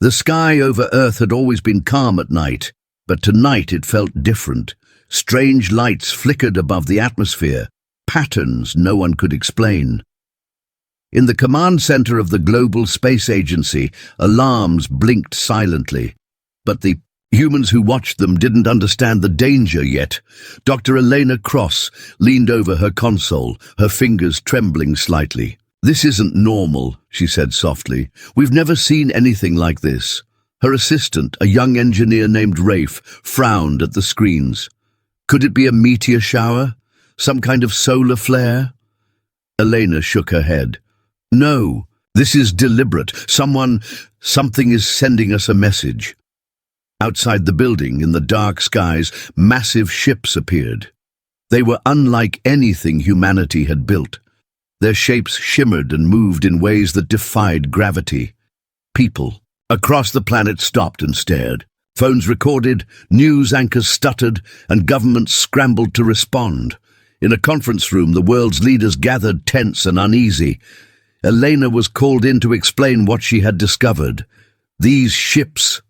The sky over Earth had always been calm at night, but tonight it felt different. Strange lights flickered above the atmosphere, patterns no one could explain. In the command center of the Global Space Agency, alarms blinked silently, but the humans who watched them didn't understand the danger yet. Dr. Elena Cross leaned over her console, her fingers trembling slightly. "This isn't normal," she said softly. "We've never seen anything like this." Her assistant, a young engineer named Rafe, frowned at the screens. Could it be a meteor shower? Some kind of solar flare? Elena shook her head. "No, this is deliberate. Something is sending us a message." Outside the building, in the dark skies, massive ships appeared. They were unlike anything humanity had built. Their shapes shimmered and moved in ways that defied gravity. People across the planet stopped and stared. Phones recorded, news anchors stuttered, and governments scrambled to respond. In a conference room, the world's leaders gathered tense and uneasy. Elena was called in to explain what she had discovered. "These ships,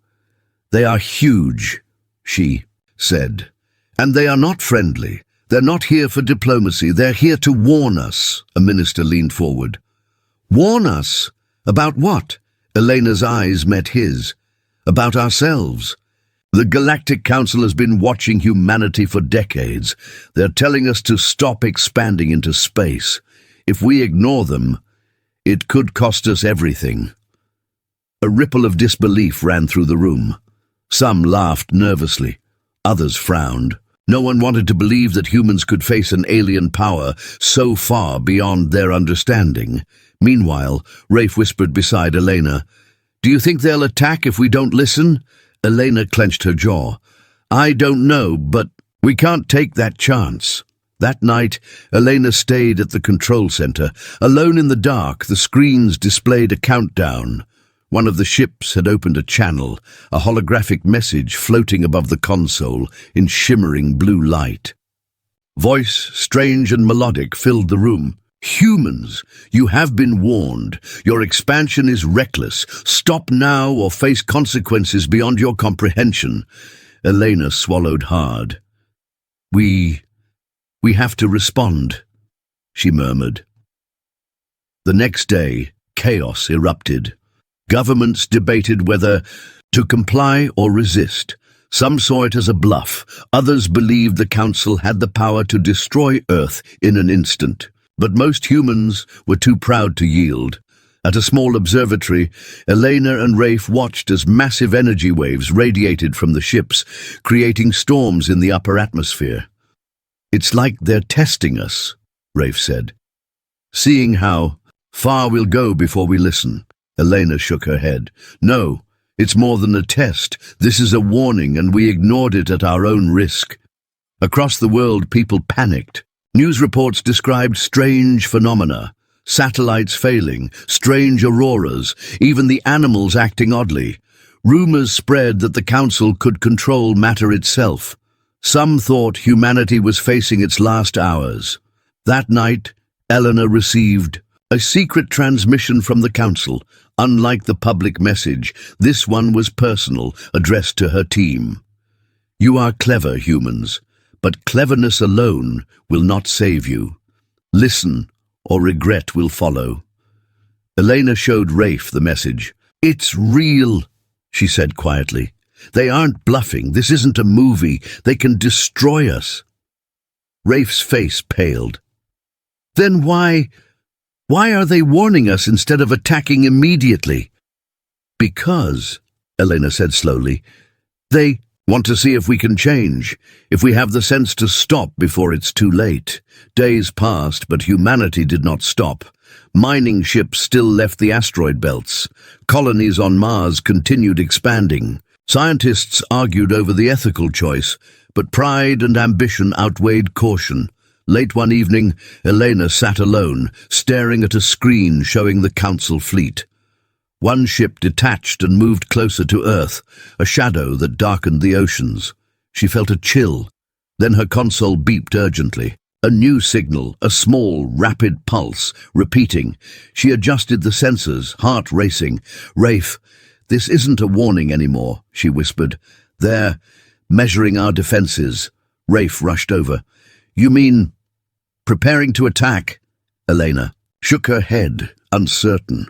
they are huge," she said. "And they are not friendly. They're not here for diplomacy. They're here to warn us." A minister leaned forward. "Warn us? About what?" Elena's eyes met his. "About ourselves. The Galactic Council has been watching humanity for decades. They're telling us to stop expanding into space. If we ignore them, it could cost us everything." A ripple of disbelief ran through the room. Some laughed nervously. Others frowned. No one wanted to believe that humans could face an alien power so far beyond their understanding. Meanwhile, Rafe whispered beside Elena, "Do you think they'll attack if we don't listen?" Elena clenched her jaw. "I don't know, but we can't take that chance." That night, Elena stayed at the control center. Alone in the dark, the screens displayed a countdown. One of the ships had opened a channel, a holographic message floating above the console in shimmering blue light. Voice, strange and melodic, filled the room. "Humans, you have been warned. Your expansion is reckless. Stop now or face consequences beyond your comprehension." Elena swallowed hard. We have to respond," she murmured. The next day, chaos erupted. Governments debated whether to comply or resist. Some saw it as a bluff. Others believed the Council had the power to destroy Earth in an instant. But most humans were too proud to yield. At a small observatory, Elena and Rafe watched as massive energy waves radiated from the ships, creating storms in the upper atmosphere. "It's like they're testing us," Rafe said. "Seeing how far we'll go before we listen." Elena shook her head. "No, it's more than a test. This is a warning, and we ignored it at our own risk." Across the world, people panicked. News reports described strange phenomena, satellites failing, strange auroras, even the animals acting oddly. Rumors spread that the Council could control matter itself. Some thought humanity was facing its last hours. That night, Elena received a secret transmission from the Council. Unlike the public message, this one was personal, addressed to her team. "You are clever, humans, but cleverness alone will not save you. Listen, or regret will follow." Elena showed Rafe the message. "It's real," she said quietly. "They aren't bluffing. This isn't a movie. They can destroy us." Rafe's face paled. "Then why are they warning us instead of attacking immediately?" "Because," Elena said slowly, "they want to see if we can change, if we have the sense to stop before it's too late." Days passed, but humanity did not stop. Mining ships still left the asteroid belts. Colonies on Mars continued expanding. Scientists argued over the ethical choice, but pride and ambition outweighed caution. Late one evening, Elena sat alone, staring at a screen showing the Council fleet. One ship detached and moved closer to Earth, a shadow that darkened the oceans. She felt a chill. Then her console beeped urgently. A new signal, a small, rapid pulse, repeating. She adjusted the sensors, heart racing. "Rafe, This isn't a warning anymore, she whispered. They're measuring our defenses. Rafe rushed over. You mean preparing to attack? Elena shook her head, uncertain.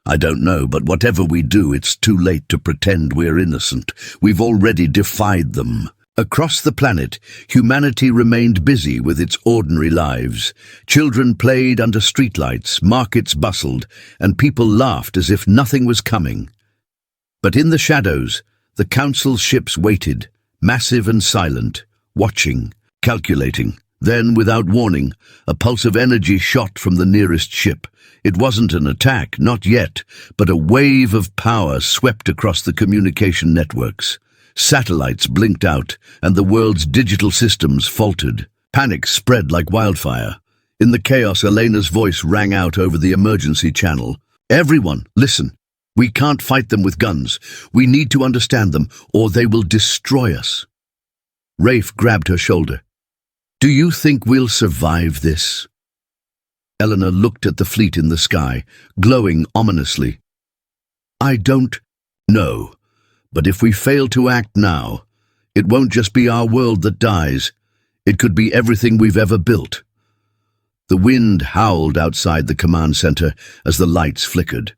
I don't know, but whatever we do, it's too late to pretend we're innocent. We've already defied them. Across the planet, humanity remained busy with its ordinary lives. Children played under streetlights, markets bustled, and people laughed as if nothing was coming. But in the shadows, the Council's ships waited, massive and silent, watching, calculating. Then, without warning, a pulse of energy shot from the nearest ship. It wasn't an attack, not yet, but a wave of power swept across the communication networks. Satellites blinked out, and the world's digital systems faltered. Panic spread like wildfire. In the chaos, Elena's voice rang out over the emergency channel. Everyone, listen. We can't fight them with guns. We need to understand them, or they will destroy us. Rafe grabbed her shoulder. Do you think we'll survive this? Eleanor looked at the fleet in the sky, glowing ominously. I don't know, but if we fail to act now, it won't just be our world that dies. It could be everything we've ever built. The wind howled outside the command center as the lights flickered.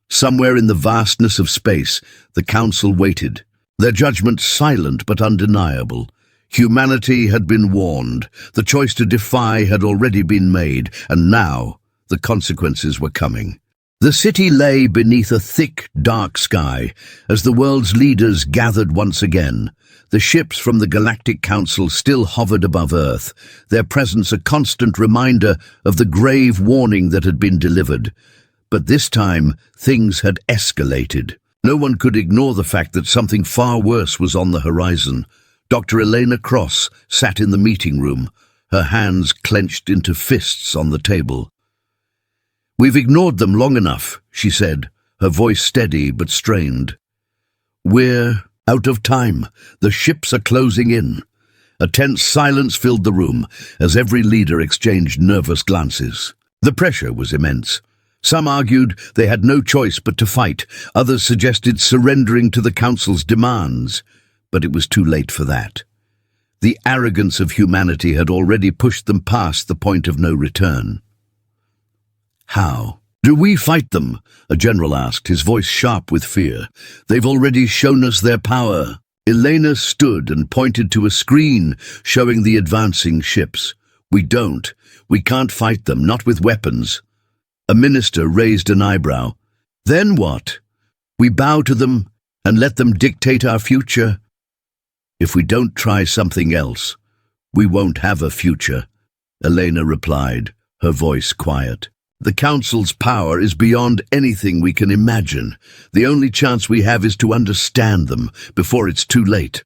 Somewhere in the vastness of space, the Council waited, their judgment silent but undeniable. Humanity had been warned. The choice to defy had already been made, and now the consequences were coming. The city lay beneath a thick, dark sky as the world's leaders gathered once again. The ships from the Galactic Council still hovered above Earth, their presence a constant reminder of the grave warning that had been delivered. But this time, things had escalated. No one could ignore the fact that something far worse was on the horizon. Dr. Elena Cross sat in the meeting room, her hands clenched into fists on the table. We've ignored them long enough, she said, her voice steady but strained. We're out of time. The ships are closing in. A tense silence filled the room as every leader exchanged nervous glances. The pressure was immense. Some argued they had no choice but to fight. Others suggested surrendering to the Council's demands. But it was too late for that. The arrogance of humanity had already pushed them past the point of no return. How do we fight them? A general asked, his voice sharp with fear. They've already shown us their power. Elena stood and pointed to a screen showing the advancing ships. We can't fight them, not with weapons. A minister raised an eyebrow. Then what? We bow to them and let them dictate our future? If we don't try something else, we won't have a future, Elena replied, her voice quiet. The Council's power is beyond anything we can imagine. The only chance we have is to understand them before it's too late.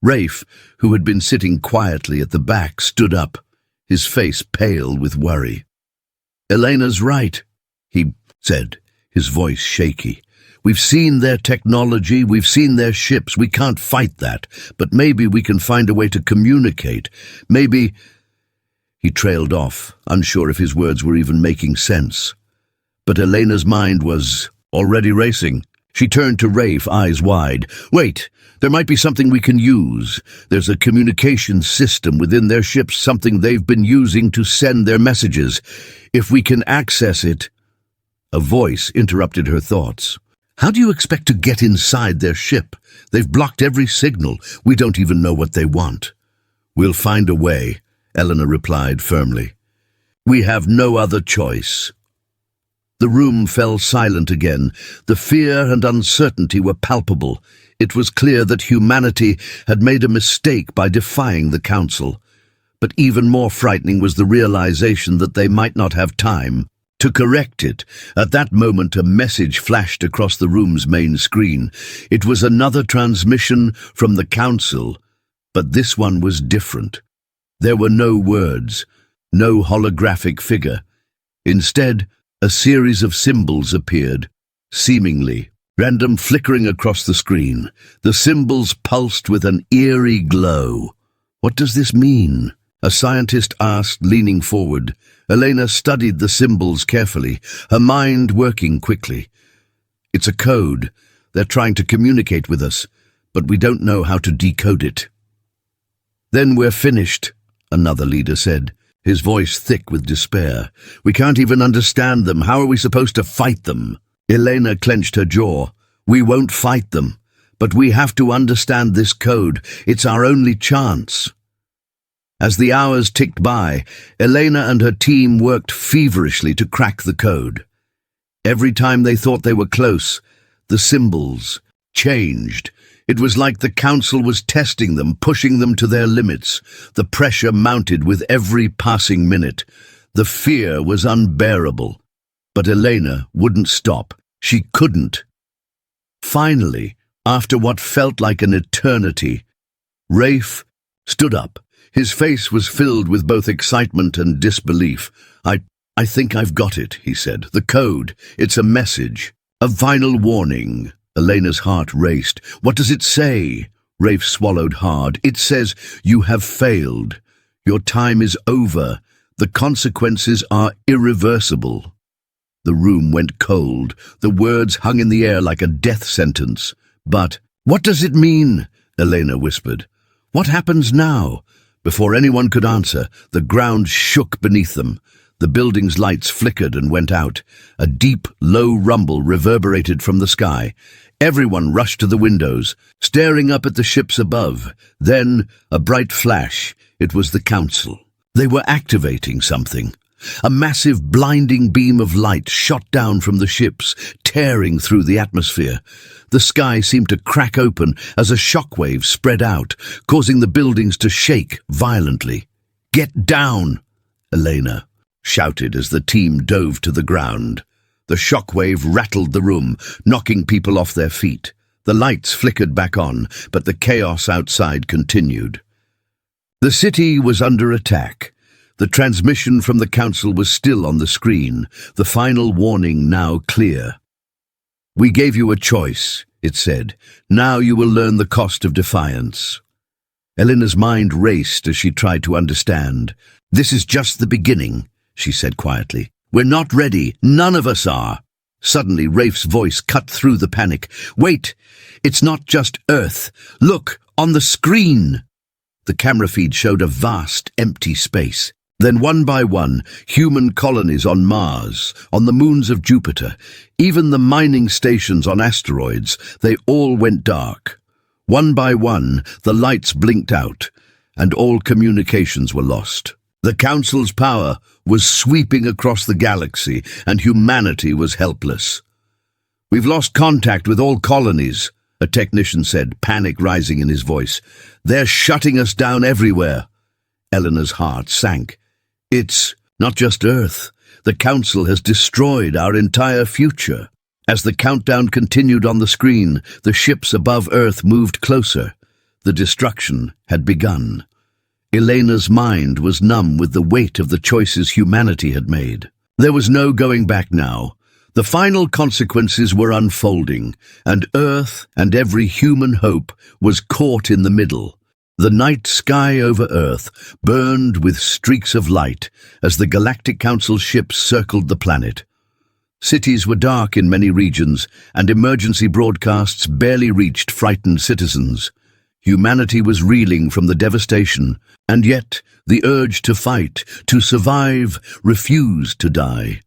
Rafe, who had been sitting quietly at the back, stood up, his face pale with worry. Elena's right, he said, his voice shaky. We've seen their technology, we've seen their ships, we can't fight that, but maybe we can find a way to communicate. Maybe... He trailed off, unsure if his words were even making sense. But Elena's mind was already racing. She turned to Rafe, eyes wide. Wait, there might be something we can use. There's a communication system within their ships, something they've been using to send their messages. If we can access it... A voice interrupted her thoughts. How do you expect to get inside their ship? They've blocked every signal. We don't even know what they want. We'll find a way, Eleanor replied firmly. We have no other choice. The room fell silent again. The fear and uncertainty were palpable. It was clear that humanity had made a mistake by defying the Council. But even more frightening was the realization that they might not have time to correct it. At that moment, a message flashed across the room's main screen. It was another transmission from the Council, but this one was different. There were no words, no holographic figure. Instead, a series of symbols appeared, seemingly random, flickering across the screen. The symbols pulsed with an eerie glow. What does this mean? A scientist asked, leaning forward. Elena studied the symbols carefully, her mind working quickly. It's a code, They're trying to communicate with us, but we don't know how to decode it." "Then we're finished," another leader said, his voice thick with despair. "We can't even understand them. How are we supposed to fight them?" Elena clenched her jaw. "We won't fight them, but we have to understand this code. It's our only chance." As the hours ticked by, Elena and her team worked feverishly to crack the code. Every time they thought they were close, the symbols changed. It was like the council was testing them, pushing them to their limits. The pressure mounted with every passing minute. The fear was unbearable. But Elena wouldn't stop. She couldn't. Finally, after what felt like an eternity, Rafe stood up. His face was filled with both excitement and disbelief. I think I've got it," he said. "The code. It's a message. A final warning." Elena's heart raced. "What does it say?" Rafe swallowed hard. "It says, you have failed. Your time is over. The consequences are irreversible." The room went cold. The words hung in the air like a death sentence. "But what does it mean?" Elena whispered. "What happens now?" Before anyone could answer, the ground shook beneath them. The building's lights flickered and went out. A deep, low rumble reverberated from the sky. Everyone rushed to the windows, staring up at the ships above. Then, a bright flash. It was the council. They were activating something. A massive, blinding beam of light shot down from the ships, tearing through the atmosphere. The sky seemed to crack open as a shockwave spread out, causing the buildings to shake violently. "Get down!" Elena shouted as the team dove to the ground. The shockwave rattled the room, knocking people off their feet. The lights flickered back on, but the chaos outside continued. The city was under attack. The transmission from the council was still on the screen, the final warning now clear. "We gave you a choice," it said. "Now you will learn the cost of defiance." Elena's mind raced as she tried to understand. "This is just the beginning," she said quietly. "We're not ready. None of us are." Suddenly, Rafe's voice cut through the panic. "Wait! It's not just Earth. Look, on the screen!" The camera feed showed a vast, empty space. Then one by one, human colonies on Mars, on the moons of Jupiter, even the mining stations on asteroids, they all went dark. One by one, the lights blinked out, and all communications were lost. The Council's power was sweeping across the galaxy, and humanity was helpless. "We've lost contact with all colonies," a technician said, panic rising in his voice. "They're shutting us down everywhere." Eleanor's heart sank. "It's not just Earth. The Council has destroyed our entire future." As the countdown continued on the screen, the ships above Earth moved closer. The destruction had begun. Elena's mind was numb with the weight of the choices humanity had made. There was no going back now. The final consequences were unfolding, and Earth and every human hope was caught in the middle. The night sky over Earth burned with streaks of light as the Galactic Council ships circled the planet. Cities were dark in many regions, and emergency broadcasts barely reached frightened citizens. Humanity was reeling from the devastation, and yet the urge to fight, to survive, refused to die.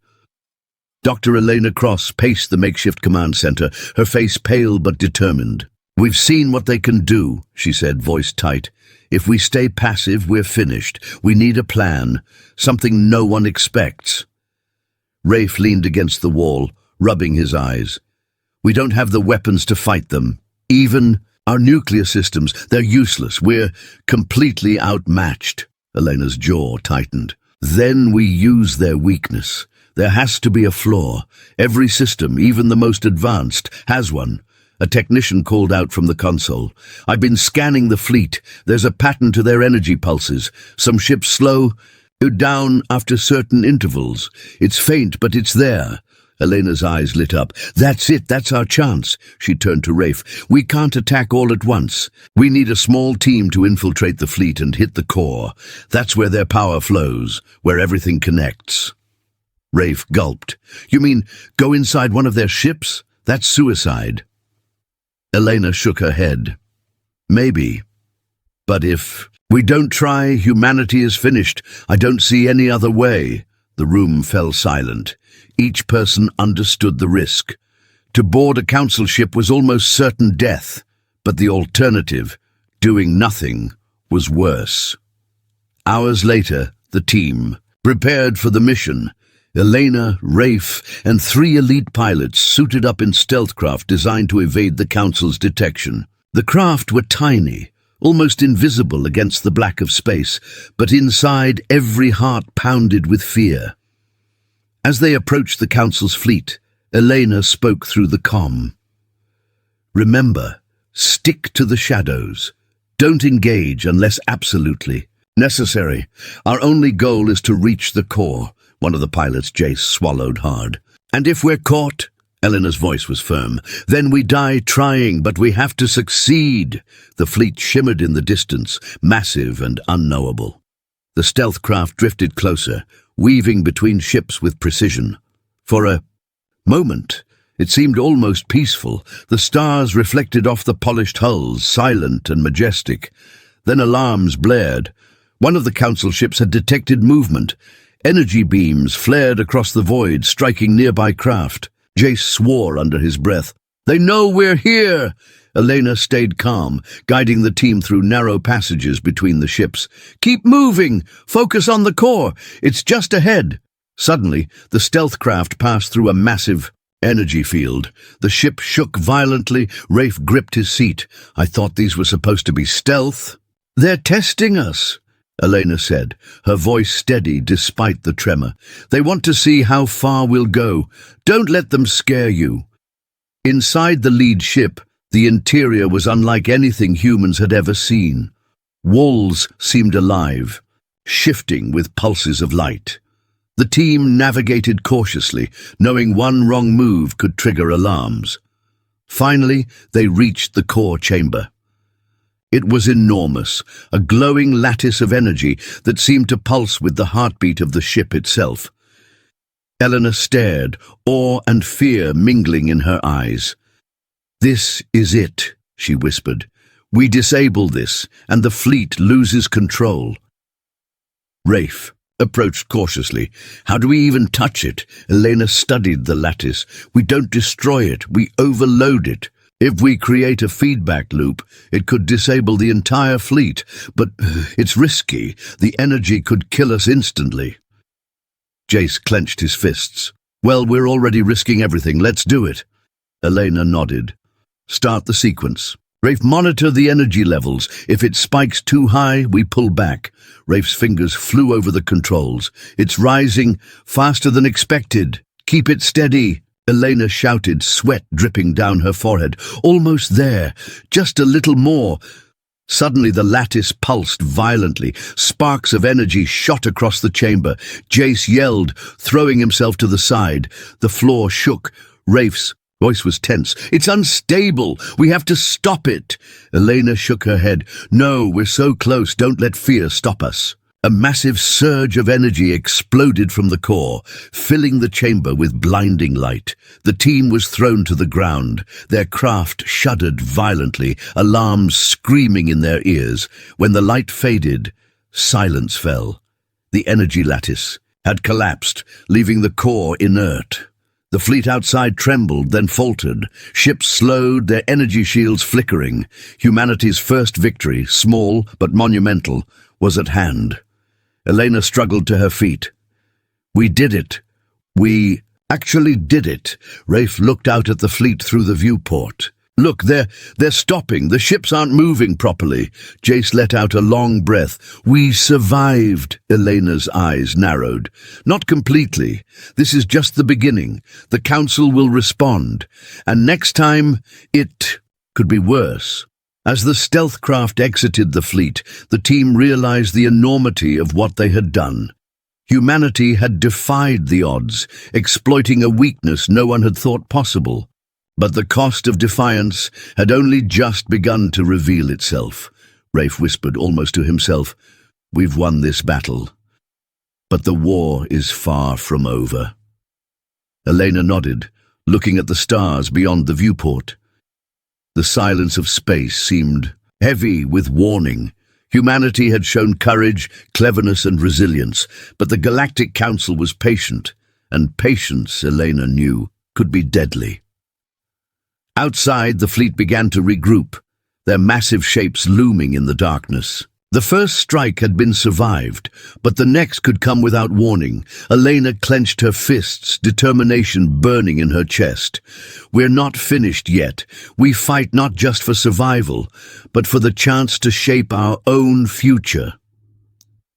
Dr. Elena Cross paced the makeshift command center, her face pale but determined. "We've seen what they can do," she said, voice tight. "If we stay passive, we're finished. We need a plan, something no one expects." Rafe leaned against the wall, rubbing his eyes. "We don't have the weapons to fight them. Even our nuclear systems, they're useless. We're completely outmatched." Elena's jaw tightened. "Then we use their weakness. There has to be a flaw. Every system, even the most advanced, has one." A technician called out from the console. "I've been scanning the fleet. There's a pattern to their energy pulses. Some ships slow down after certain intervals. It's faint, but it's there." Elena's eyes lit up. "That's it. That's our chance." She turned to Rafe. "We can't attack all at once. We need a small team to infiltrate the fleet and hit the core. That's where their power flows, where everything connects." Rafe gulped. "You mean go inside one of their ships? That's suicide." Elena shook her head. Maybe. But if we don't try, humanity is finished. I don't see any other way. The room fell silent. Each person understood the risk. To board a council ship was almost certain death, but the alternative, doing nothing, was worse. Hours later, the team, prepared for the mission, Elena, Rafe, and 3 elite pilots suited up in stealth craft designed to evade the council's detection. The craft were tiny, almost invisible against the black of space, but inside every heart pounded with fear. As they approached the council's fleet, Elena spoke through the comm. Remember, stick to the shadows. Don't engage unless absolutely necessary. Our only goal is to reach the core. One of the pilots, Jace, swallowed hard. And if we're caught, Elena's voice was firm, then we die trying, but we have to succeed. The fleet shimmered in the distance, massive and unknowable. The stealth craft drifted closer, weaving between ships with precision. For a moment, it seemed almost peaceful. The stars reflected off the polished hulls, silent and majestic. Then alarms blared. One of the council ships had detected movement. Energy beams flared across the void, striking nearby craft. Jace swore under his breath. "They know we're here!" Elena stayed calm, guiding the team through narrow passages between the ships. "Keep moving! Focus on the core! It's just ahead!" Suddenly, the stealth craft passed through a massive energy field. The ship shook violently. Rafe gripped his seat. "I thought these were supposed to be stealth." "They're testing us," Elena said, her voice steady despite the tremor. "They want to see how far we'll go. Don't let them scare you." Inside the lead ship, the interior was unlike anything humans had ever seen. Walls seemed alive, shifting with pulses of light. The team navigated cautiously, knowing one wrong move could trigger alarms. Finally, they reached the core chamber. It was enormous, a glowing lattice of energy that seemed to pulse with the heartbeat of the ship itself. Elena stared, awe and fear mingling in her eyes. "This is it," she whispered. "We disable this, and the fleet loses control." Rafe approached cautiously. "How do we even touch it?" Elena studied the lattice. "We don't destroy it, we overload it. If we create a feedback loop, it could disable the entire fleet, but it's risky. The energy could kill us instantly." Jace clenched his fists. "Well, we're already risking everything. Let's do it." Elena nodded. "Start the sequence. Rafe, monitor the energy levels. If it spikes too high, we pull back." Rafe's fingers flew over the controls. "It's rising faster than expected. Keep it steady." Elena shouted, sweat dripping down her forehead. "Almost there. Just a little more." Suddenly the lattice pulsed violently. Sparks of energy shot across the chamber. Jace yelled, throwing himself to the side. The floor shook. Rafe's voice was tense. "It's unstable. We have to stop it." Elena shook her head. "No, we're so close. Don't let fear stop us." A massive surge of energy exploded from the core, filling the chamber with blinding light. The team was thrown to the ground. Their craft shuddered violently, alarms screaming in their ears. When the light faded, silence fell. The energy lattice had collapsed, leaving the core inert. The fleet outside trembled, then faltered. Ships slowed, their energy shields flickering. Humanity's first victory, small but monumental, was at hand. Elena struggled to her feet. "We did it. We actually did it." Rafe looked out at the fleet through the viewport. "Look, they're stopping. The ships aren't moving properly." Jace let out a long breath. "We survived." Elena's eyes narrowed. "Not completely. This is just the beginning. The Council will respond. And next time, it could be worse." As the stealth craft exited the fleet, the team realized the enormity of what they had done. Humanity had defied the odds, exploiting a weakness no one had thought possible. But the cost of defiance had only just begun to reveal itself. Rafe whispered almost to himself, "We've won this battle. But the war is far from over." Elena nodded, looking at the stars beyond the viewport. The silence of space seemed heavy with warning. Humanity had shown courage, cleverness, and resilience, but the Galactic Council was patient, and patience, Elena knew, could be deadly. Outside, the fleet began to regroup, their massive shapes looming in the darkness. The first strike had been survived, but the next could come without warning. Elena clenched her fists, determination burning in her chest. We're not finished yet. We fight not just for survival, but for the chance to shape our own future.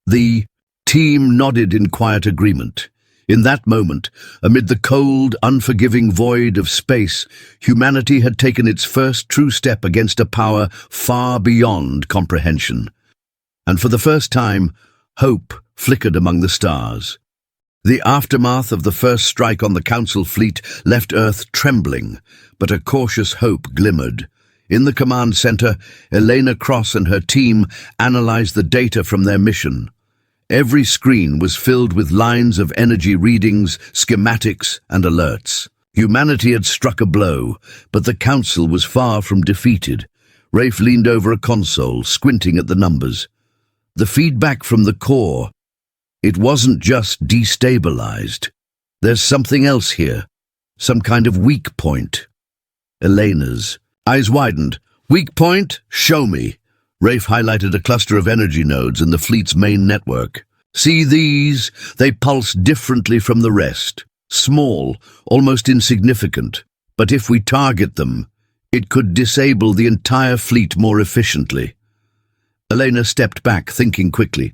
The team nodded in quiet agreement. In that moment, amid the cold, unforgiving void of space, humanity had taken its first true step against a power far beyond comprehension. And for the first time, hope flickered among the stars. The aftermath of the first strike on the Council fleet left Earth trembling, but a cautious hope glimmered. In the command center, Elena Cross and her team analyzed the data from their mission. Every screen was filled with lines of energy readings, schematics, and alerts. Humanity had struck a blow, but the Council was far from defeated. Rafe leaned over a console, squinting at the numbers. The feedback from the core, it wasn't just destabilized. There's something else here, some kind of weak point. Elena's eyes widened. Weak point? Show me. Rafe highlighted a cluster of energy nodes in the fleet's main network. See these? They pulse differently from the rest. Small, almost insignificant. But if we target them, it could disable the entire fleet more efficiently. Elena stepped back, thinking quickly.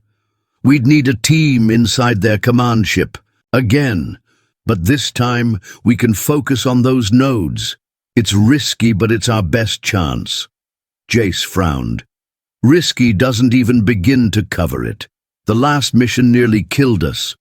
We'd need a team inside their command ship. Again. But this time, we can focus on those nodes. It's risky, but it's our best chance. Jace frowned. Risky doesn't even begin to cover it. The last mission nearly killed us.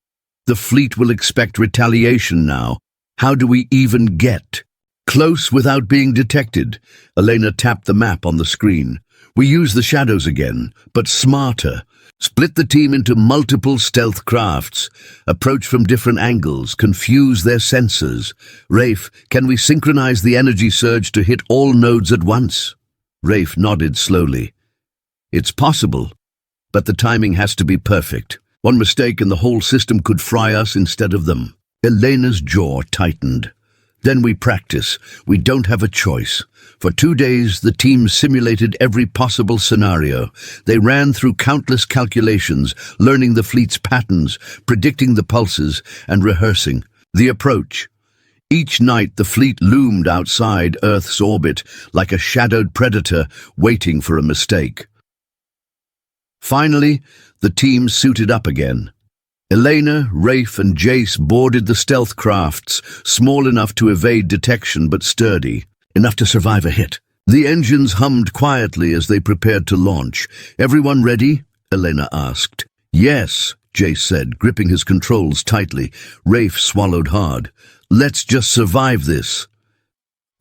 The fleet will expect retaliation now. How do we even get close without being detected? Elena tapped the map on the screen. We use the shadows again, but smarter. Split the team into multiple stealth crafts. Approach from different angles, confuse their sensors. Rafe, can we synchronize the energy surge to hit all nodes at once? Rafe nodded slowly. It's possible, but the timing has to be perfect. One mistake and the whole system could fry us instead of them. Elena's jaw tightened. Then we practice. We don't have a choice. For 2 days, the team simulated every possible scenario. They ran through countless calculations, learning the fleet's patterns, predicting the pulses, and rehearsing the approach. Each night, the fleet loomed outside Earth's orbit like a shadowed predator waiting for a mistake. Finally, the team suited up again. Elena, Rafe, and Jace boarded the stealth crafts, small enough to evade detection but sturdy, enough to survive a hit. The engines hummed quietly as they prepared to launch. Everyone ready? Elena asked. Yes, Jace said, gripping his controls tightly. Rafe swallowed hard. Let's just survive this.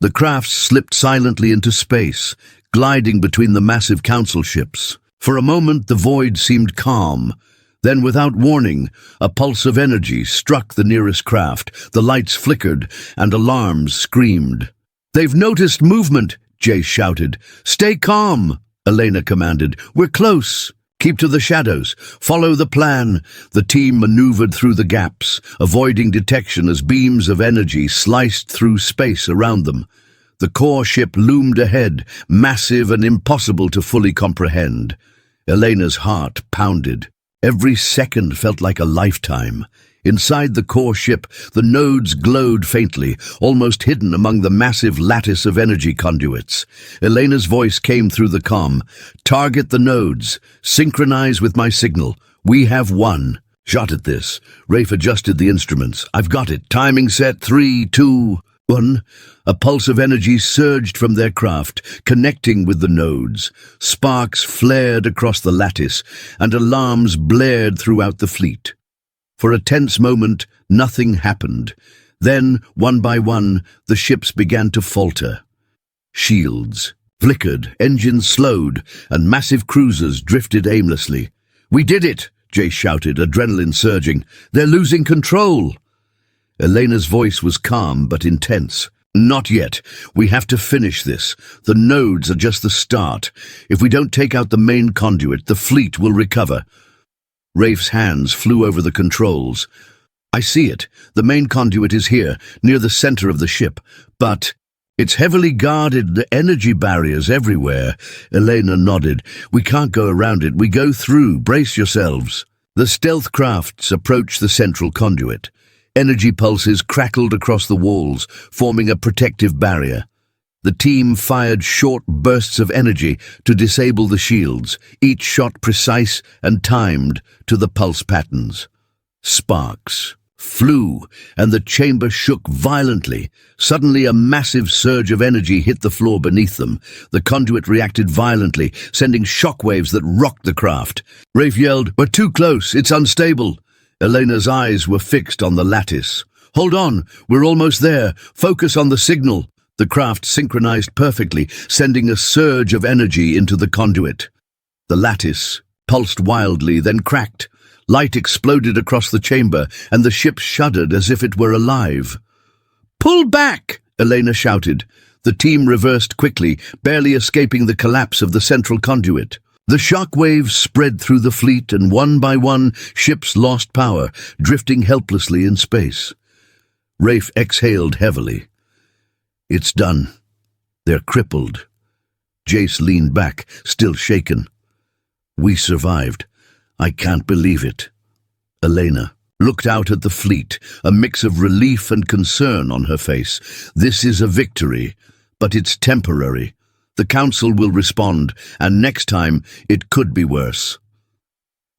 The crafts slipped silently into space, gliding between the massive council ships. For a moment, the void seemed calm. Then, without warning, a pulse of energy struck the nearest craft. The lights flickered, and alarms screamed. They've noticed movement, Jace shouted. Stay calm, Elena commanded. We're close. Keep to the shadows. Follow the plan. The team maneuvered through the gaps, avoiding detection as beams of energy sliced through space around them. The core ship loomed ahead, massive and impossible to fully comprehend. Elena's heart pounded. Every second felt like a lifetime. Inside the core ship, the nodes glowed faintly, almost hidden among the massive lattice of energy conduits. Elena's voice came through the comm. Target the nodes. Synchronize with my signal. We have won. Shot at this. Rafe adjusted the instruments. I've got it. Timing set 3, 2, 1. A pulse of energy surged from their craft, connecting with the nodes. Sparks flared across the lattice, and alarms blared throughout the fleet. For a tense moment, nothing happened. Then, one by one, the ships began to falter. Shields flickered, engines slowed, and massive cruisers drifted aimlessly. We did it, Jace shouted, adrenaline surging. They're losing control. Elena's voice was calm but intense. Not yet. We have to finish this. The nodes are just the start. If we don't take out the main conduit, the fleet will recover. Rafe's hands flew over the controls. I see it. The main conduit is here, near the center of the ship. But it's heavily guarded, the energy barriers everywhere. Elena nodded. We can't go around it. We go through. Brace yourselves. The stealth crafts approached the central conduit. Energy pulses crackled across the walls, forming a protective barrier. The team fired short bursts of energy to disable the shields, each shot precise and timed to the pulse patterns. Sparks flew, and the chamber shook violently. Suddenly, a massive surge of energy hit the floor beneath them. The conduit reacted violently, sending shockwaves that rocked the craft. Rafe yelled, "We're too close, it's unstable." Elena's eyes were fixed on the lattice. "Hold on, we're almost there. Focus on the signal." The craft synchronized perfectly, sending a surge of energy into the conduit. The lattice pulsed wildly, then cracked. Light exploded across the chamber, and the ship shuddered as if it were alive. "Pull back!" Elena shouted. The team reversed quickly, barely escaping the collapse of the central conduit. The shock waves spread through the fleet, and one by one, ships lost power, drifting helplessly in space. Rafe exhaled heavily. "It's done. They're crippled." Jace leaned back, still shaken. "We survived. I can't believe it." Elena looked out at the fleet, a mix of relief and concern on her face. "This is a victory, but it's temporary. The Council will respond, and next time it could be worse."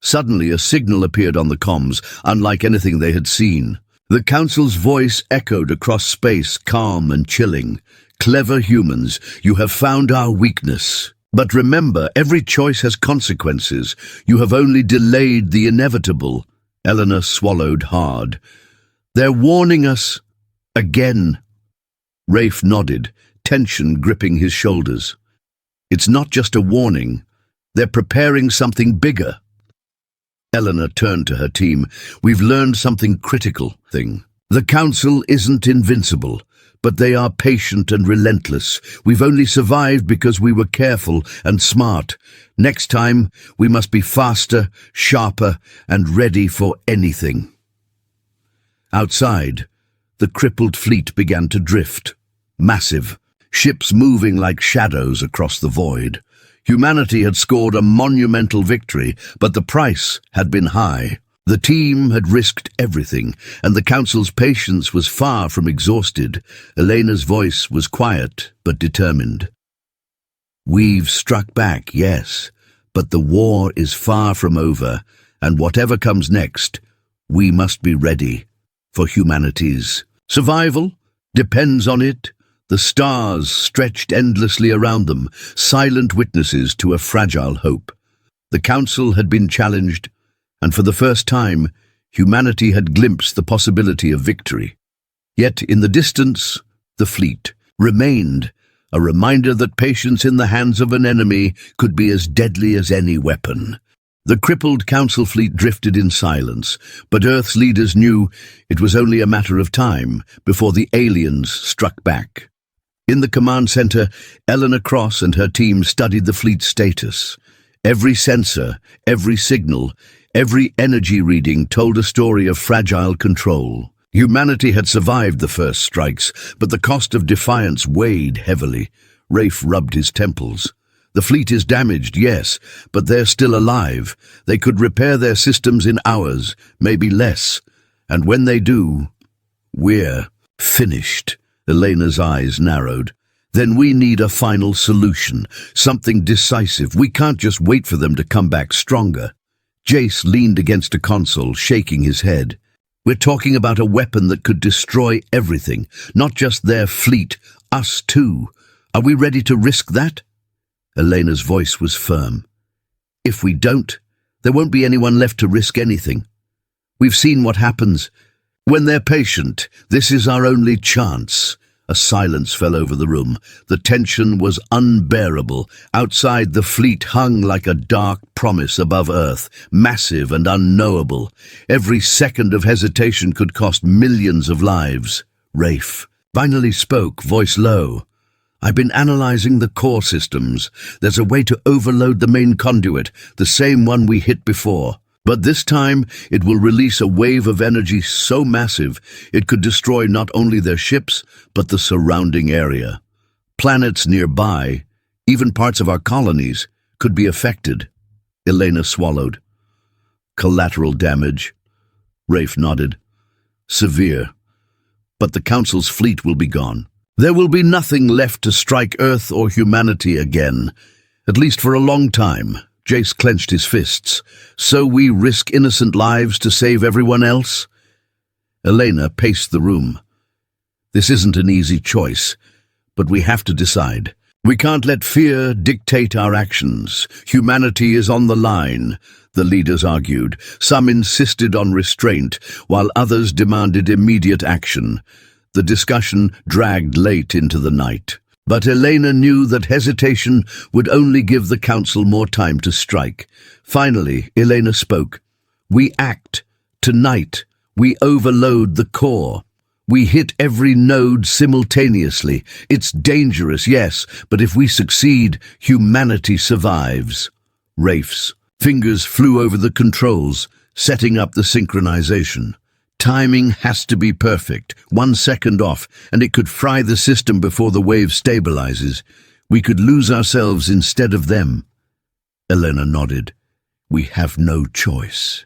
Suddenly a signal appeared on the comms, unlike anything they had seen. The Council's voice echoed across space, calm and chilling. "Clever humans, you have found our weakness. But remember, every choice has consequences. You have only delayed the inevitable." Eleanor swallowed hard. "They're warning us again." Rafe nodded, tension gripping his shoulders. "It's not just a warning. They're preparing something bigger." Eleanor turned to her team. "We've learned something critical. The Council isn't invincible, but they are patient and relentless. We've only survived because we were careful and smart. Next time, we must be faster, sharper, and ready for anything." Outside, the crippled fleet began to drift. Massive, ships moving like shadows across the void. Humanity had scored a monumental victory, but the price had been high. The team had risked everything, and the Council's patience was far from exhausted. Elena's voice was quiet but determined. "We've struck back, yes, but the war is far from over, and whatever comes next, we must be ready for humanity's survival depends on it." The stars stretched endlessly around them, silent witnesses to a fragile hope. The Council had been challenged, and for the first time, humanity had glimpsed the possibility of victory. Yet in the distance, the fleet remained, a reminder that patience in the hands of an enemy could be as deadly as any weapon. The crippled Council fleet drifted in silence, but Earth's leaders knew it was only a matter of time before the aliens struck back. In the command center, Eleanor Cross and her team studied the fleet's status. Every sensor, every signal, every energy reading told a story of fragile control. Humanity had survived the first strikes, but the cost of defiance weighed heavily. Rafe rubbed his temples. "The fleet is damaged, yes, but they're still alive. They could repair their systems in hours, maybe less. And when they do, we're finished." Elena's eyes narrowed. "Then we need a final solution, something decisive. We can't just wait for them to come back stronger." Jace leaned against a console, shaking his head. "We're talking about a weapon that could destroy everything, not just their fleet, us too. Are we ready to risk that?" Elena's voice was firm. "If we don't, there won't be anyone left to risk anything. We've seen what happens when they're patient. This is our only chance." A silence fell over the room. The tension was unbearable. Outside, the fleet hung like a dark promise above Earth, massive and unknowable. Every second of hesitation could cost millions of lives. Rafe finally spoke, voice low. I've bbeen analyzing the core systems. There's a way to overload the main conduit, the same one we hit before. But this time, it will release a wave of energy so massive, it could destroy not only their ships, but the surrounding area. Planets nearby, even parts of our colonies, could be affected. Elena swallowed. Collateral damage. Rafe nodded. Severe. But the Council's fleet will be gone. There will be nothing left to strike Earth or humanity again, at least for a long time. Jace clenched his fists. So we risk innocent lives to save everyone else? Elena paced the room. This isn't an easy choice, but we have to decide. We can't let fear dictate our actions. Humanity is on the line, the leaders argued. Some insisted on restraint, while others demanded immediate action. The discussion dragged late into the night. But Elena knew that hesitation would only give the Council more time to strike. Finally, Elena spoke. We act. Tonight, we overload the core. We hit every node simultaneously. It's dangerous, yes, but if we succeed, humanity survives. Rafe's fingers flew over the controls, setting up the synchronization. Timing has to be perfect. 1 second off, and it could fry the system before the wave stabilizes. We could lose ourselves instead of them. Elena nodded. We have no choice.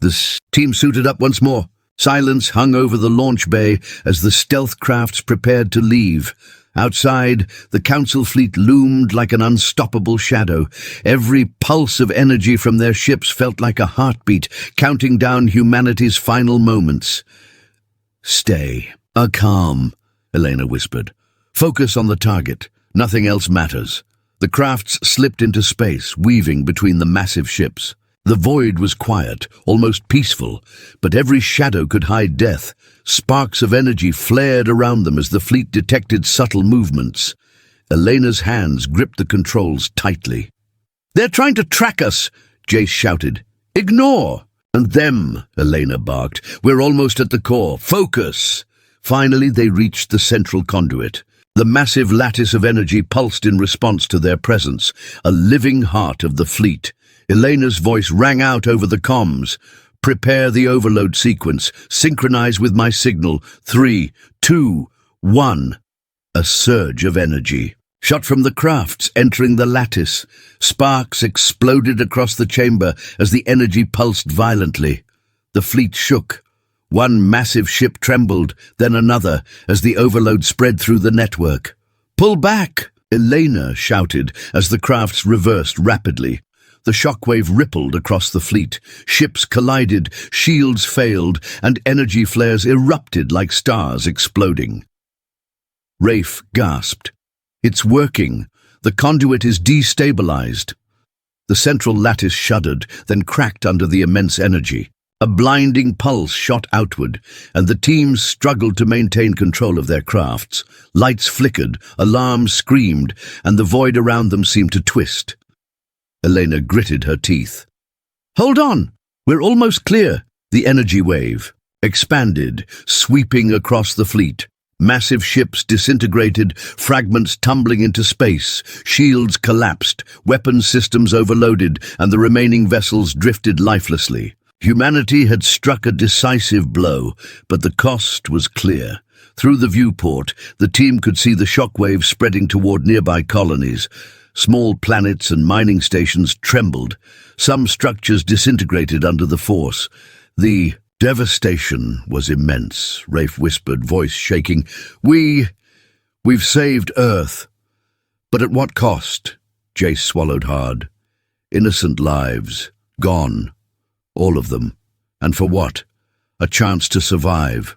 The team suited up once more. Silence hung over the launch bay as the stealth crafts prepared to leave. Outside, the Council fleet loomed like an unstoppable shadow. Every pulse of energy from their ships felt like a heartbeat, counting down humanity's final moments. Stay. Calm, Elena whispered. Focus on the target. Nothing else matters. The crafts slipped into space, weaving between the massive ships. The void was quiet, almost peaceful, but every shadow could hide death. Sparks of energy flared around them as the fleet detected subtle movements. Elena's hands gripped the controls tightly. They're trying to track us, Jace shouted. Ignore! And them, Elena barked. We're almost at the core. Focus! Finally, they reached the central conduit. The massive lattice of energy pulsed in response to their presence, a living heart of the fleet. Elena's voice rang out over the comms. Prepare the overload sequence. Synchronize with my signal. 3, 2, 1. A surge of energy shot from the crafts, entering the lattice. Sparks exploded across the chamber as the energy pulsed violently. The fleet shook. One massive ship trembled, then another, as the overload spread through the network. Pull back! Elena shouted as the crafts reversed rapidly. The shockwave rippled across the fleet. Ships collided, shields failed, and energy flares erupted like stars exploding. Rafe gasped. It's working. The conduit is destabilized. The central lattice shuddered, then cracked under the immense energy. A blinding pulse shot outward, and the teams struggled to maintain control of their crafts. Lights flickered, alarms screamed, and the void around them seemed to twist. Elena gritted her teeth. Hold on! We're almost clear. The energy wave expanded, sweeping across the fleet. Massive ships disintegrated, fragments tumbling into space. Shields collapsed, weapon systems overloaded, and the remaining vessels drifted lifelessly. Humanity had struck a decisive blow, but the cost was clear. Through the viewport, the team could see the shockwave spreading toward nearby colonies. Small planets and mining stations trembled. Some structures disintegrated under the force. The devastation was immense, Rafe whispered, voice shaking. We've saved Earth. But at what cost? Jace swallowed hard. Innocent lives, gone. All of them. And for what? A chance to survive.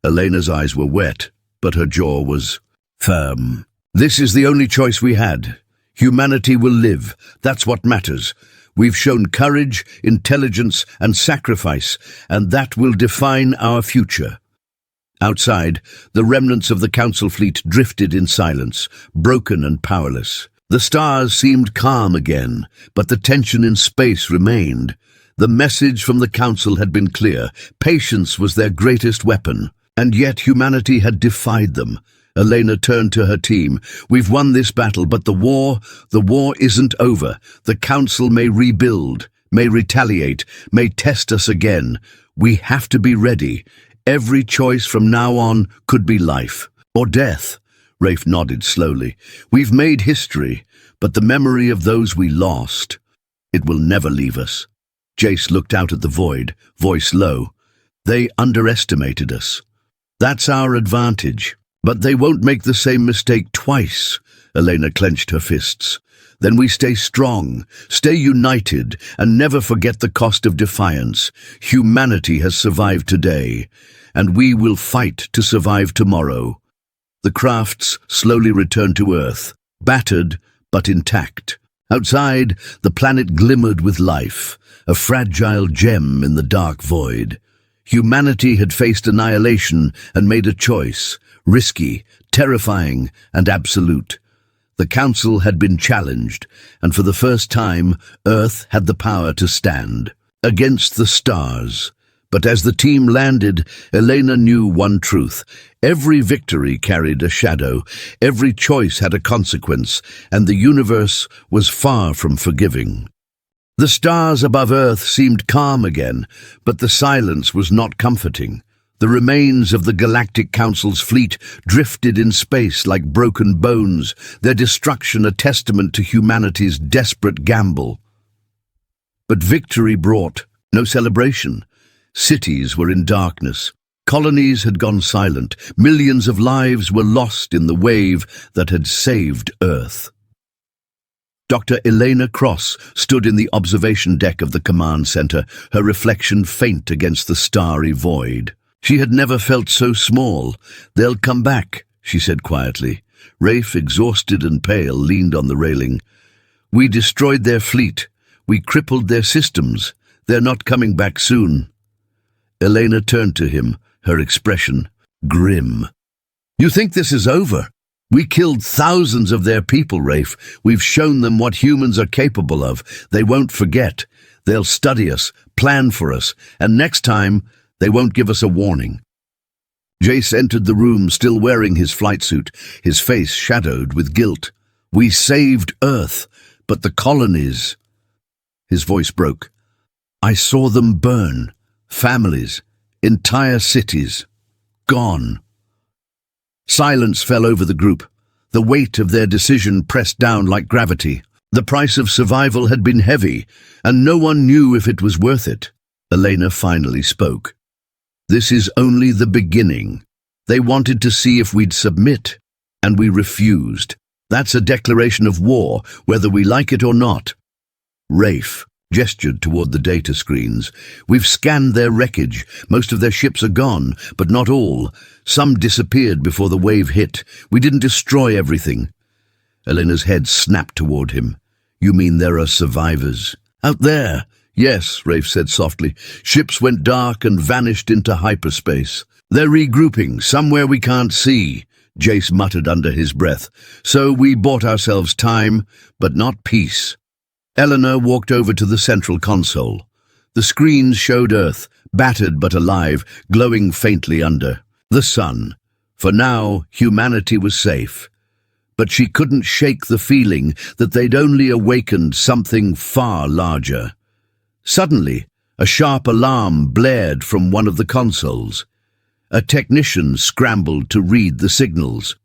Elena's eyes were wet, but her jaw was firm. This is the only choice we had. Humanity will live. That's what matters. We've shown courage, intelligence, and sacrifice, and that will define our future. Outside, the remnants of the Council fleet drifted in silence, broken and powerless. The stars seemed calm again, but the tension in space remained. The message from the Council had been clear. Patience was their greatest weapon. And yet humanity had defied them. Elena turned to her team. We've won this battle, but the war isn't over. The Council may rebuild, may retaliate, may test us again. We have to be ready. Every choice from now on could be life or death. Rafe nodded slowly. We've made history, but the memory of those we lost, it will never leave us. Jace looked out at the void, voice low. They underestimated us. That's our advantage. But they won't make the same mistake twice. Elena clenched her fists. Then we stay strong, stay united, and never forget the cost of defiance. Humanity has survived today, and we will fight to survive tomorrow. The crafts slowly returned to Earth, battered but intact. Outside, the planet glimmered with life, a fragile gem in the dark void. Humanity had faced annihilation and made a choice, risky, terrifying, and absolute. The Council had been challenged, and for the first time, Earth had the power to stand against the stars. But as the team landed, Elena knew one truth. Every victory carried a shadow, every choice had a consequence, and the universe was far from forgiving. The stars above Earth seemed calm again, but the silence was not comforting. The remains of the Galactic Council's fleet drifted in space like broken bones, their destruction a testament to humanity's desperate gamble. But victory brought no celebration. Cities were in darkness. Colonies had gone silent. Millions of lives were lost in the wave that had saved Earth. Dr. Elena Cross stood in the observation deck of the command center, her reflection faint against the starry void. She had never felt so small. They'll come back, she said quietly. Rafe, exhausted and pale, leaned on the railing. We destroyed their fleet. We crippled their systems. They're not coming back soon. Elena turned to him, her expression grim. You think this is over? We killed thousands of their people, Rafe. We've shown them what humans are capable of. They won't forget. They'll study us, plan for us, and next time, they won't give us a warning. Jace entered the room, still wearing his flight suit, his face shadowed with guilt. We saved Earth, but the colonies... His voice broke. I saw them burn. Families, entire cities, gone. Silence fell over the group. The weight of their decision pressed down like gravity. The price of survival had been heavy, and no one knew if it was worth it. Elena finally spoke. This is only the beginning. They wanted to see if we'd submit, and we refused. That's a declaration of war, whether we like it or not. Rafe gestured toward the data screens. We've scanned their wreckage. Most of their ships are gone, but not all. Some disappeared before the wave hit. We didn't destroy everything. Elena's head snapped toward him. You mean there are survivors? Out there? Yes, Rafe said softly. Ships went dark and vanished into hyperspace. They're regrouping, somewhere we can't see, Jace muttered under his breath. So we bought ourselves time, but not peace. Eleanor walked over to the central console. The screens showed Earth, battered but alive, glowing faintly under the sun. For now, humanity was safe. But she couldn't shake the feeling that they'd only awakened something far larger. Suddenly, a sharp alarm blared from one of the consoles. A technician scrambled to read the signals.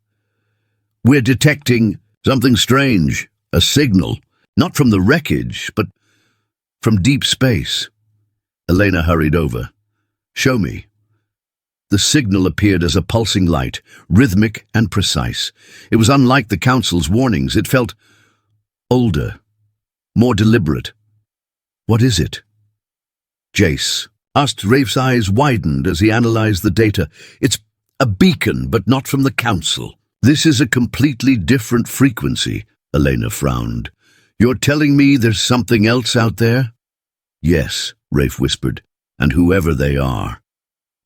We're detecting something strange, a signal. Not from the wreckage, but from deep space. Elena hurried over. Show me. The signal appeared as a pulsing light, rhythmic and precise. It was unlike the Council's warnings. It felt older, more deliberate. What is it? Jace asked. Rafe's eyes widened as he analyzed the data. It's a beacon, but not from the Council. This is a completely different frequency, Elena frowned. You're telling me there's something else out there? Yes, Rafe whispered, and whoever they are,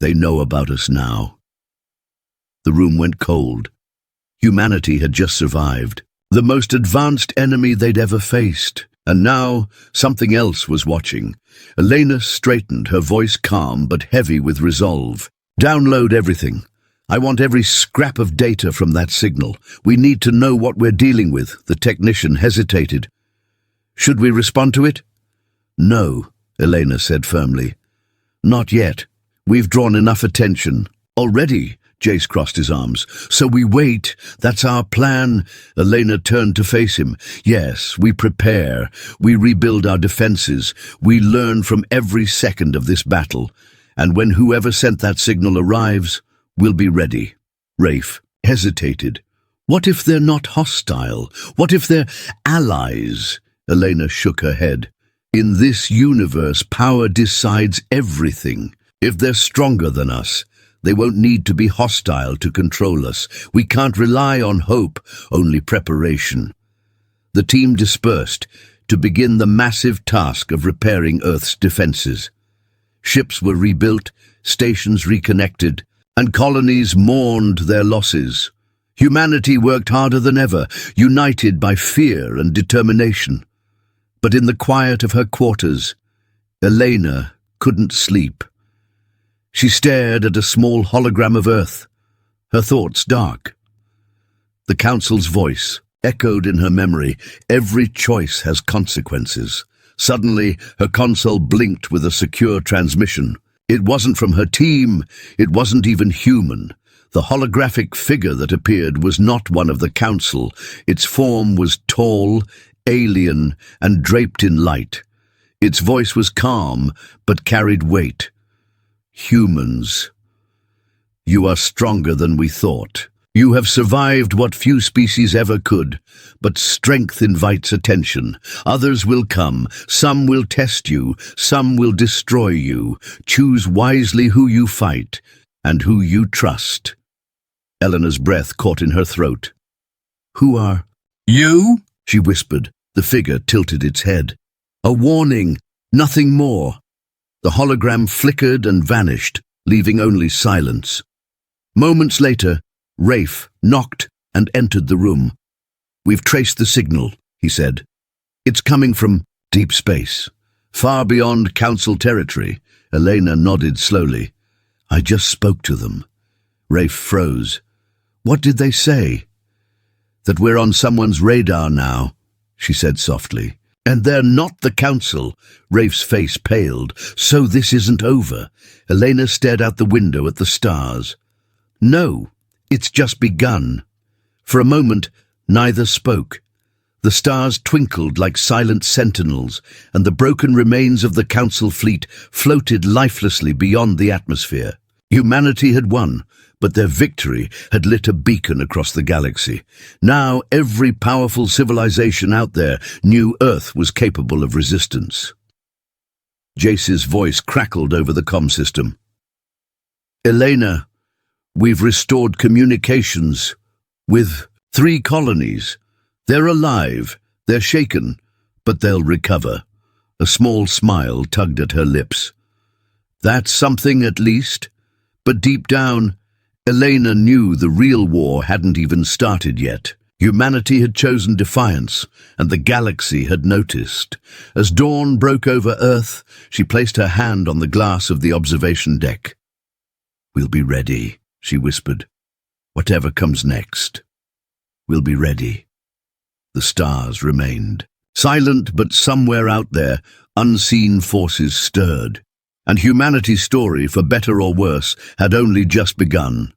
they know about us now. The room went cold. Humanity had just survived, the most advanced enemy they'd ever faced, and now something else was watching. Elena straightened, her voice calm but heavy with resolve. Download everything. I want every scrap of data from that signal. We need to know what we're dealing with." The technician hesitated. "Should we respond to it?" "No," Elena said firmly. "Not yet. We've drawn enough attention." "Already?" Jace crossed his arms. "So we wait. That's our plan." Elena turned to face him. "Yes, we prepare. We rebuild our defenses. We learn from every second of this battle. And when whoever sent that signal arrives, we'll be ready." Rafe hesitated. "What if they're not hostile? What if they're allies?" Elena shook her head. "In this universe, power decides everything. If they're stronger than us, they won't need to be hostile to control us. We can't rely on hope, only preparation." The team dispersed to begin the massive task of repairing Earth's defenses. Ships were rebuilt, stations reconnected, and colonies mourned their losses. Humanity worked harder than ever, united by fear and determination. But in the quiet of her quarters, Elena couldn't sleep. She stared at a small hologram of Earth, her thoughts dark. The Council's voice echoed in her memory. Every choice has consequences. Suddenly, her console blinked with a secure transmission. It wasn't from her team. It wasn't even human. The holographic figure that appeared was not one of the Council. Its form was tall, alien, and draped in light. Its voice was calm, but carried weight. "Humans, you are stronger than we thought. You have survived what few species ever could, but strength invites attention. Others will come, some will test you, some will destroy you. Choose wisely who you fight and who you trust." Eleanor's breath caught in her throat. "Who are you?" she whispered. The figure tilted its head. "A warning, nothing more." The hologram flickered and vanished, leaving only silence. Moments later, Rafe knocked and entered the room. "We've traced the signal," he said. "It's coming from deep space, far beyond Council territory." Elena nodded slowly. "I just spoke to them." Rafe froze. "What did they say?" "That we're on someone's radar now," she said softly. "And they're not the Council." Rafe's face paled. "So this isn't over." Elena stared out the window at the stars. "No, it's just begun." For a moment, neither spoke. The stars twinkled like silent sentinels, and the broken remains of the Council fleet floated lifelessly beyond the atmosphere. Humanity had won, but their victory had lit a beacon across the galaxy. Now every powerful civilization out there knew Earth was capable of resistance. Jace's voice crackled over the comm system. "Elena, we've restored communications with 3 colonies. They're alive, they're shaken, but they'll recover." A small smile tugged at her lips. "That's something at least." But deep down, Elena knew the real war hadn't even started yet. Humanity had chosen defiance, and the galaxy had noticed. As dawn broke over Earth, she placed her hand on the glass of the observation deck. "We'll be ready," she whispered. "Whatever comes next, we'll be ready." The stars remained silent, but somewhere out there, unseen forces stirred. And humanity's story, for better or worse, had only just begun.